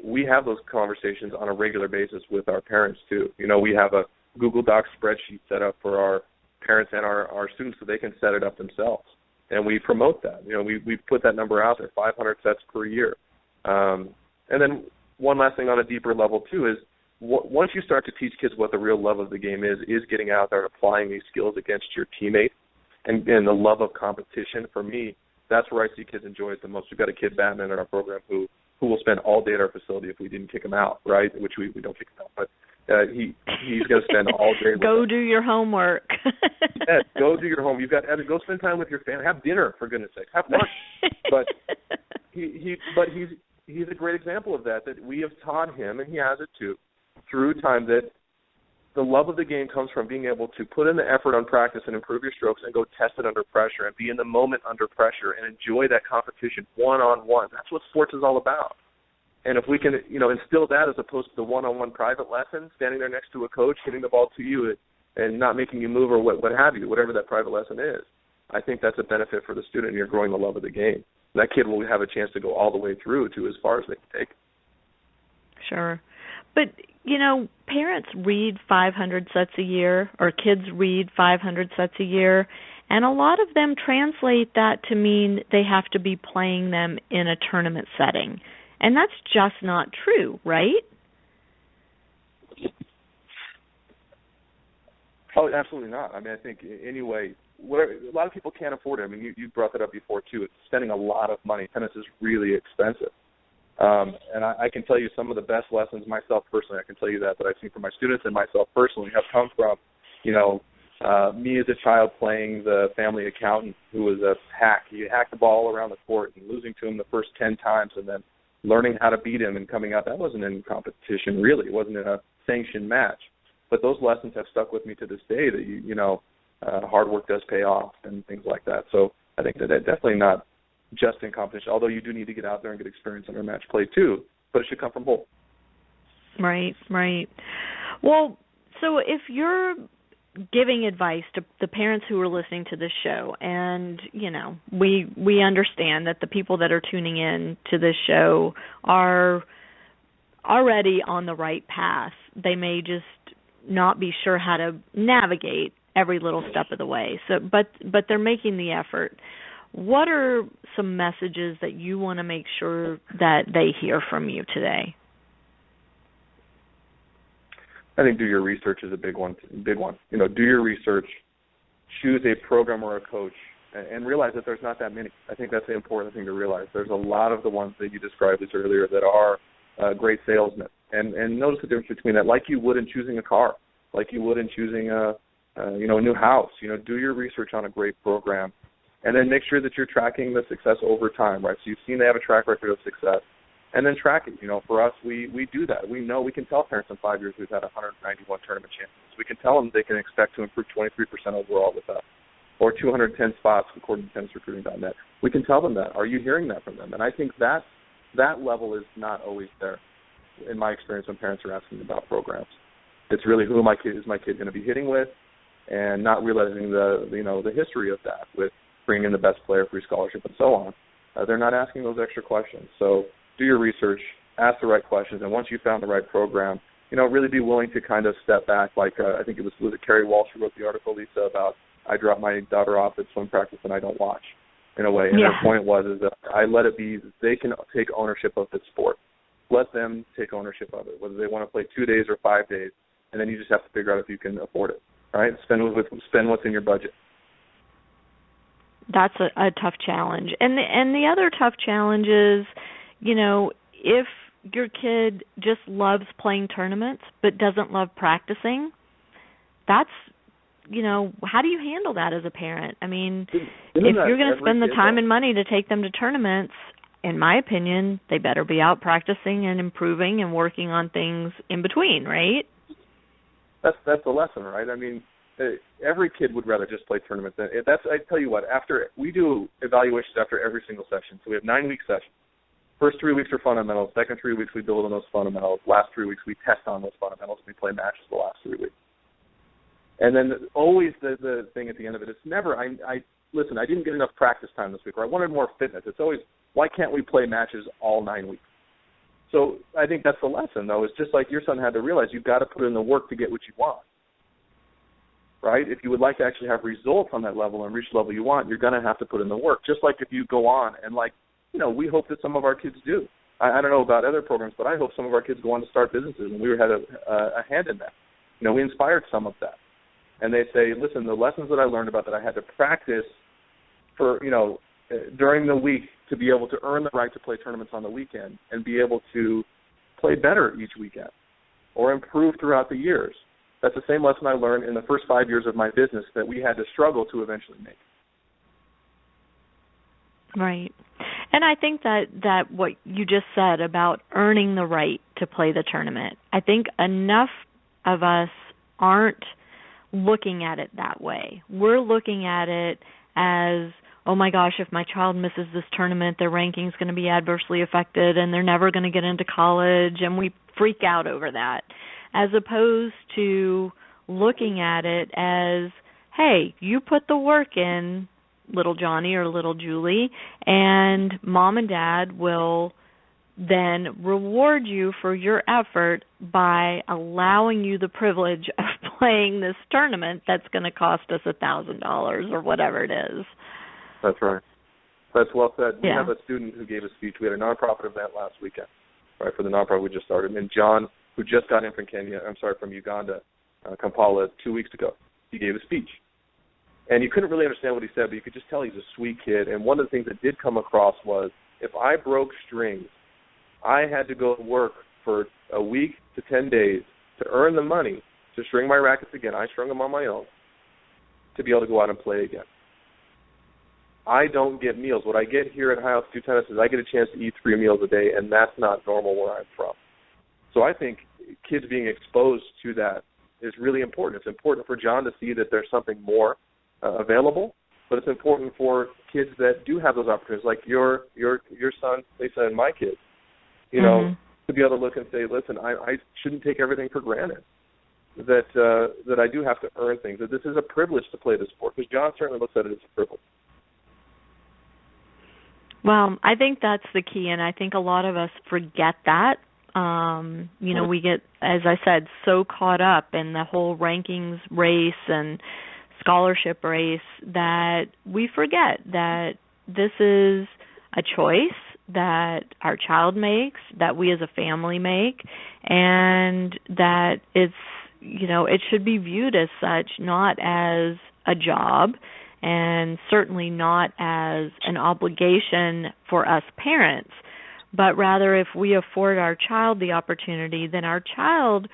we have those conversations on a regular basis with our parents too. We have a Google Docs spreadsheet set up for our parents and our students so they can set it up themselves. And we promote that. We put that number out there, 500 sets per year. And then one last thing on a deeper level too is once you start to teach kids what the real love of the game is getting out there and applying these skills against your teammates and the love of competition. For me, that's where I see kids enjoy it the most. We've got a kid, Batman, in our program who will spend all day at our facility if we didn't kick him out, right? Which we don't kick him out, but he's going to spend all day with Go us. do your homework. Yes, go do your home. Go spend time with your family. Have dinner, for goodness sake. Have lunch. But he's a great example of that we have taught him, and he has it too, through time, that the love of the game comes from being able to put in the effort on practice and improve your strokes and go test it under pressure and be in the moment under pressure and enjoy that competition one-on-one. That's what sports is all about. And if we can, instill that as opposed to the one-on-one private lesson, standing there next to a coach, hitting the ball to you and not making you move or what have you, whatever that private lesson is, I think that's a benefit for the student, and you're growing the love of the game. That kid will have a chance to go all the way through to as far as they can take. Sure. But, parents read 500 sets a year, or kids read 500 sets a year, and a lot of them translate that to mean they have to be playing them in a tournament setting. And that's just not true, right? Oh, absolutely not. I think anyway, a lot of people can't afford it. You brought that up before, too. It's spending a lot of money. Tennis is really expensive. And I can tell you some of the best lessons myself personally, I can tell you that I've seen from my students and myself personally have come from, me as a child playing the family accountant who was a hack. He hacked the ball around the court and losing to him the first 10 times and then learning how to beat him and coming out. That wasn't in competition, really. It wasn't in a sanctioned match. But those lessons have stuck with me to this day that, hard work does pay off and things like that. So I think that definitely not just in competition, although you do need to get out there and get experience under match play too, but it should come from both. Right. Well, so if you're giving advice to the parents who are listening to this show, and, we understand that the people that are tuning in to this show are already on the right path. They may just not be sure how to navigate every little step of the way. So, but they're making the effort. What are some messages that you want to make sure that they hear from you today? I think do your research is a big one. Do your research, choose a program or a coach, and realize that there's not that many. I think that's the important thing to realize. There's a lot of the ones that you described this earlier that are great salesmen. And notice the difference between that, like you would in choosing a car, like you would in choosing a new house. Do your research on a great program. And then make sure that you're tracking the success over time, right? So you've seen they have a track record of success. And then track it. For us, we do that. We know we can tell parents in 5 years we've had 191 tournament champions. We can tell them they can expect to improve 23% overall with us, or 210 spots according to tennisrecruiting.net. We can tell them that. Are you hearing that from them? And I think that level is not always there, in my experience, when parents are asking about programs. It's really who is my kid going to be hitting with, and not realizing the history of that with bring in the best player, free scholarship, and so on. They're not asking those extra questions. So do your research, ask the right questions, and once you found the right program, really be willing to kind of step back. Like I think it was Carrie Walsh who wrote the article, Lisa, about I drop my daughter off at swim practice and I don't watch, in a way. And her point was that I let it be. They can take ownership of the sport. Let them take ownership of it, whether they want to play 2 days or 5 days, and then you just have to figure out if you can afford it. Right? Spend what's in your budget. That's a tough challenge. And the other tough challenge is, if your kid just loves playing tournaments but doesn't love practicing, that's, how do you handle that as a parent? If you're going to spend the time and money to take them to tournaments, in my opinion, they better be out practicing and improving and working on things in between, right? That's the lesson, right? Every kid would rather just play tournaments. I tell you what, after we do evaluations after every single session. So we have 9-week sessions. First 3 weeks are fundamentals. Second 3 weeks we build on those fundamentals. Last 3 weeks we test on those fundamentals. We play matches the last 3 weeks. And then always the thing at the end of it, it's never, listen, I didn't get enough practice time this week, or I wanted more fitness. It's always, why can't we play matches all 9 weeks? So I think that's the lesson, though. It's just like your son had to realize you've got to put in the work to get what you want, right? If you would like to actually have results on that level and reach the level you want, you're going to have to put in the work. Just like if you go on and, like, you know, we hope that some of our kids do. I don't know about other programs, but I hope some of our kids go on to start businesses, and we had a hand in that. You know, we inspired some of that. And they say, listen, the lessons that I learned about that I had to practice for, you know, during the week to be able to earn the right to play tournaments on the weekend and be able to play better each weekend or improve throughout the years. That's the same lesson I learned in the first 5 years of my business that we had to struggle to eventually make. Right. And I think that what you just said about earning the right to play the tournament, I think enough of us aren't looking at it that way. We're looking at it as, oh my gosh, if my child misses this tournament, their ranking's going to be adversely affected and they're never going to get into college, and we freak out over that, as opposed to looking at it as, hey, you put the work in, little Johnny or little Julie, and mom and dad will then reward you for your effort by allowing you the privilege of playing this tournament that's going to cost us $1,000 or whatever it is. That's right. That's well said. We Yeah. have a student who gave a speech. We had a nonprofit event last weekend, right, for the nonprofit we just started. And John, who just got in from Uganda, Kampala, 2 weeks ago, he gave a speech. And you couldn't really understand what he said, but you could just tell he's a sweet kid. And one of the things that did come across was, if I broke strings, I had to go to work for a week to 10 days to earn the money to string my rackets again. I strung them on my own to be able to go out and play again. I don't get meals. What I get here at High Altitude Tennis is I get a chance to eat 3 meals a day, and that's not normal where I'm from. So I think kids being exposed to that is really important. It's important for John to see that there's something more available, but it's important for kids that do have those opportunities, like your son, Lisa, and my kids, you know, to be able to look and say, listen, I shouldn't take everything for granted, that I do have to earn things, that this is a privilege to play this sport, because John certainly looks at it as a privilege. Well, I think that's the key, and I think a lot of us forget that. You know, we get, as I said, so caught up in the whole rankings race and scholarship race that we forget that this is a choice that our child makes, that we as a family make, and that it's, you know, it should be viewed as such, not as a job, and certainly not as an obligation for us parents, but rather if we afford our child the opportunity, then our child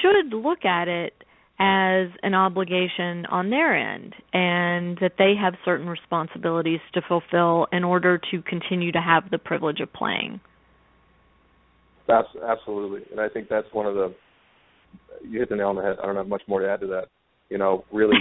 should look at it as an obligation on their end, and that they have certain responsibilities to fulfill in order to continue to have the privilege of playing. Absolutely. And I think that's one of the, you hit the nail on the head. I don't have much more to add to that. You know, really,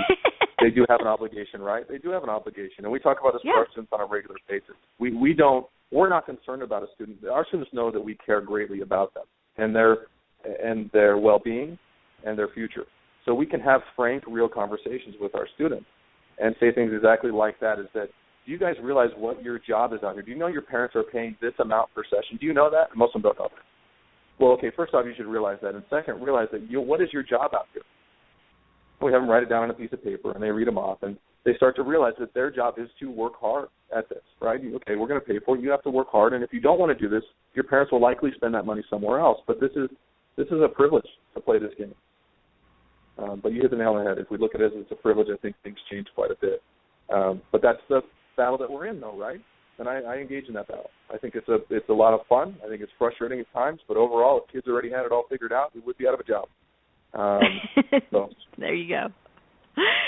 they do have an obligation, right? They do have an obligation. And we talk about this with our students on a regular basis. We're not concerned about a student. Our students know that we care greatly about them and their well-being and their future. So we can have frank, real conversations with our students and say things exactly like that, is that, do you guys realize what your job is out here? Do you know your parents are paying this amount per session? Do you know that? And most of them don't know that. Well, okay, first off, you should realize that. And second, realize that what is your job out here? We have them write it down on a piece of paper, and they read them off, and they start to realize that their job is to work hard at this, right? Okay, we're going to pay for it. You have to work hard, and if you don't want to do this, your parents will likely spend that money somewhere else. But this is a privilege to play this game. But you hit the nail on the head. If we look at it as a privilege, I think things change quite a bit. But that's the battle that we're in, though, right? And I engage in that battle. I think it's a lot of fun. I think it's frustrating at times, but overall, if kids already had it all figured out, we would be out of a job. So. There you go.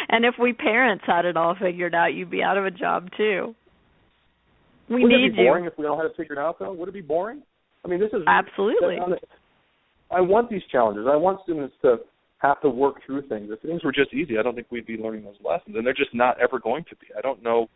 And if we parents had it all figured out, you'd be out of a job too. Would it be boring if we all had it figured out, though? Would it be boring? I mean, this is absolutely. I want these challenges. I want students to have to work through things. If things were just easy, I don't think we'd be learning those lessons, and they're just not ever going to be. I don't know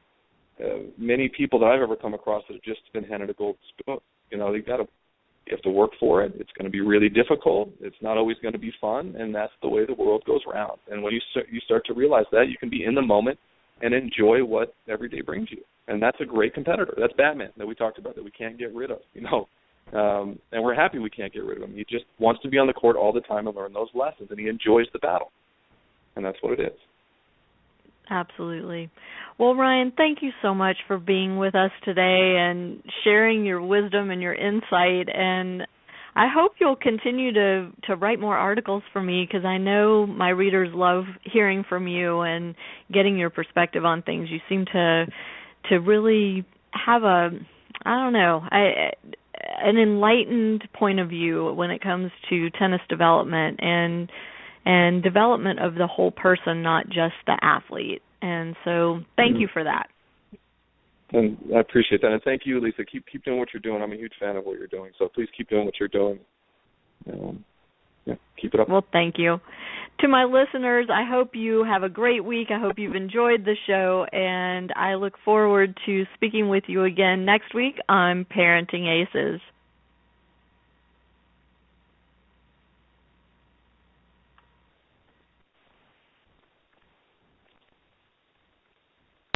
many people that I've ever come across that have just been handed a gold spoon. You know, you have to work for it. It's going to be really difficult. It's not always going to be fun, and that's the way the world goes round. And when you start to realize that, you can be in the moment and enjoy what every day brings you. And that's a great competitor. That's Batman that we talked about that we can't get rid of. You know, And we're happy we can't get rid of him. He just wants to be on the court all the time and learn those lessons, and he enjoys the battle. And that's what it is. Absolutely. Well, Ryan, thank you so much for being with us today and sharing your wisdom and your insight. And I hope you'll continue to write more articles for me, because I know my readers love hearing from you and getting your perspective on things. You seem to really have an enlightened point of view when it comes to tennis development and development of the whole person, not just the athlete. And so thank you for that. And I appreciate that. And thank you, Lisa. Keep doing what you're doing. I'm a huge fan of what you're doing. So please keep doing what you're doing. Keep it up. Well, thank you. To my listeners, I hope you have a great week. I hope you've enjoyed the show, and I look forward to speaking with you again next week on Parenting Aces.